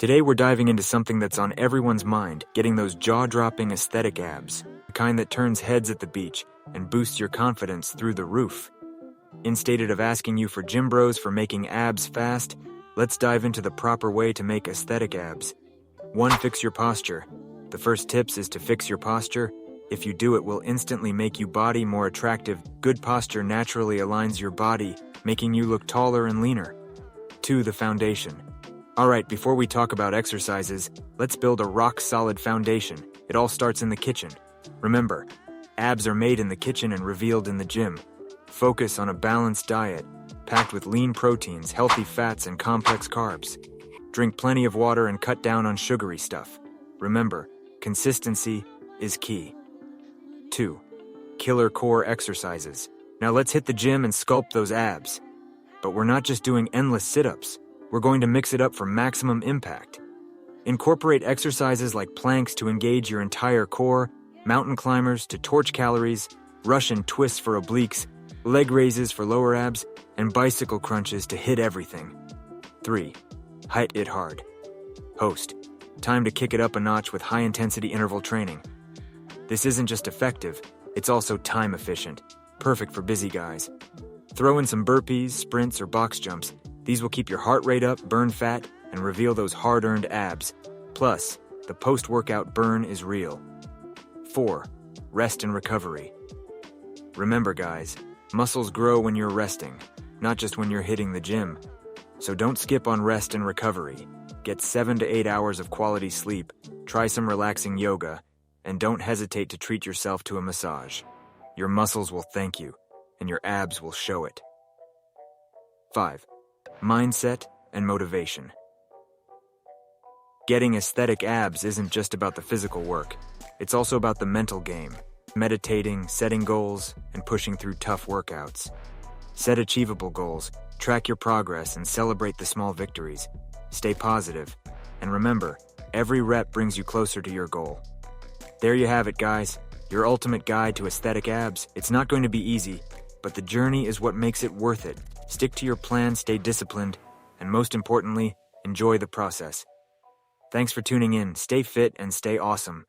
Today we're diving into something that's on everyone's mind, getting those jaw-dropping aesthetic abs, the kind that turns heads at the beach and boosts your confidence through the roof. Instead of asking you for gym bros for making abs fast, let's dive into the proper way to make aesthetic abs. 1. Fix your posture. The first tips is to fix your posture. If you do, it will instantly make your body more attractive. Good posture naturally aligns your body, making you look taller and leaner. 2. The foundation. Alright, before we talk about exercises, let's build a rock-solid foundation. It all starts in the kitchen. Remember, abs are made in the kitchen and revealed in the gym. Focus on a balanced diet, packed with lean proteins, healthy fats, and complex carbs. Drink plenty of water and cut down on sugary stuff. Remember, consistency is key. 2. Killer core exercises. Now let's hit the gym and sculpt those abs. But we're not just doing endless sit-ups. We're going to mix it up for maximum impact. Incorporate exercises like planks to engage your entire core, mountain climbers to torch calories, Russian twists for obliques, leg raises for lower abs, and bicycle crunches to hit everything. 3. Hit it hard. Host. Time to kick it up a notch with high-intensity interval training. This isn't just effective, it's also time efficient, perfect for busy guys. Throw in some burpees, sprints, or box jumps. These will keep your heart rate up, burn fat, and reveal those hard-earned abs. Plus, the post-workout burn is real. 4. Rest and recovery. Remember guys, muscles grow when you're resting, not just when you're hitting the gym. So don't skip on rest and recovery. Get 7 to 8 hours of quality sleep, try some relaxing yoga, and don't hesitate to treat yourself to a massage. Your muscles will thank you, and your abs will show it. 5. Mindset and motivation. Getting aesthetic abs isn't just about the physical work. It's also about the mental game, meditating, setting goals, and pushing through tough workouts. Set achievable goals, track your progress, and celebrate the small victories. Stay positive, and remember, every rep brings you closer to your goal. There you have it, guys, your ultimate guide to aesthetic abs. It's not going to be easy, but the journey is what makes it worth it. Stick to your plan, stay disciplined, and most importantly, enjoy the process. Thanks for tuning in. Stay fit and stay awesome.